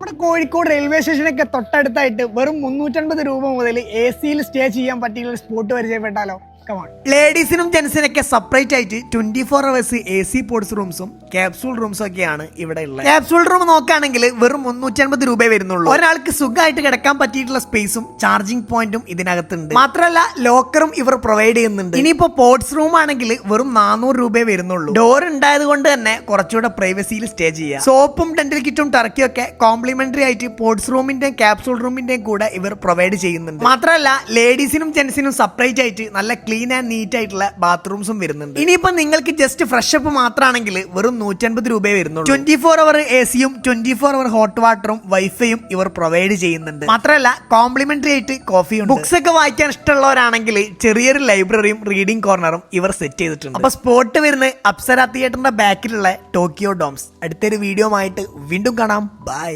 നമ്മുടെ കോഴിക്കോട് റെയിൽവേ സ്റ്റേഷനൊക്കെ തൊട്ടടുത്തായിട്ട് വെറും 350 രൂപ മുതൽ AC സ്റ്റേ ചെയ്യാൻ പറ്റിയുള്ള സ്പോട്ട് പരിചയപ്പെട്ടാലോ? ലേഡീസിനും ജെൻസിനൊക്കെ സെപ്പറേറ്റ് ആയിട്ട് 24 hours AC പോഡ്സ് റൂംസും ക്യാപ്സൂൾ റൂംസും ഒക്കെയാണ് ഇവിടെ ഉള്ളത്. ക്യാപ്സൂൾ റൂം നോക്കുകയാണെങ്കിൽ വെറും 350 രൂപ വരുന്നുള്ളൂ. ഒരാൾക്ക് സുഖമായിട്ട് കിടക്കാൻ പറ്റിയിട്ടുള്ള സ്പേസും ചാർജിംഗ് പോയിന്റും ഇതിനകത്തുണ്ട്. മാത്രമല്ല ലോക്കറും ഇവർ പ്രൊവൈഡ് ചെയ്യുന്നുണ്ട്. ഇനിയിപ്പോ പോഡ്സ് റൂം ആണെങ്കിൽ വെറും 400 രൂപ വരുന്നുള്ളൂ. ഡോർ ഉണ്ടായത് കൊണ്ട് തന്നെ കുറച്ചുകൂടെ പ്രൈവസിയിൽ സ്റ്റേ ചെയ്യാം. സോപ്പും ഡെന്റൽ കിറ്റും ടർക്കിയും ഒക്കെ കോംപ്ലിമെന്ററി ആയിട്ട് പോഡ്സ് റൂമിന്റെയും ക്യാപ്സൂൾ റൂമിന്റെയും കൂടെ ഇവർ പ്രൊവൈഡ് ചെയ്യുന്നുണ്ട്. മാത്രമല്ല ലേഡീസിനും ജെൻസിനും സെപ്പറേറ്റ് ആയിട്ട് നല്ല ക്ലീൻ ആൻഡ് നീറ്റ് ആയിട്ടുള്ള ബാത്റൂംസും വരുന്നുണ്ട്. ഇനിയിപ്പോ നിങ്ങൾക്ക് ജസ്റ്റ് ഫ്രഷ് അപ്പ് മാത്രമാണെങ്കിൽ വെറും 150 രൂപ വരുന്നുള്ളൂ. 24 hour ACയും 24 hour ഹോട്ട് വാട്ടറും വൈഫൈയും ഇവർ പ്രൊവൈഡ് ചെയ്യുന്നുണ്ട്. മാത്രമല്ല കോംപ്ലിമെന്ററി ആയിട്ട് കോഫിയും. ബുക്സ് ഒക്കെ വായിക്കാൻ ഇഷ്ടമുള്ളവരാണെങ്കിൽ ചെറിയൊരു ലൈബ്രറിയും റീഡിംഗ് കോർണറും ഇവർ സെറ്റ് ചെയ്തിട്ടുണ്ട്. അപ്പൊ സ്പോട്ട് വരുന്നത് അപ്സര തിയേറ്ററിന്റെ ബാക്കിലുള്ള ടോക്കിയോ ഡോംസ്. അടുത്തൊരു വീഡിയോ ആയിട്ട് വീണ്ടും കാണാം. ബൈ.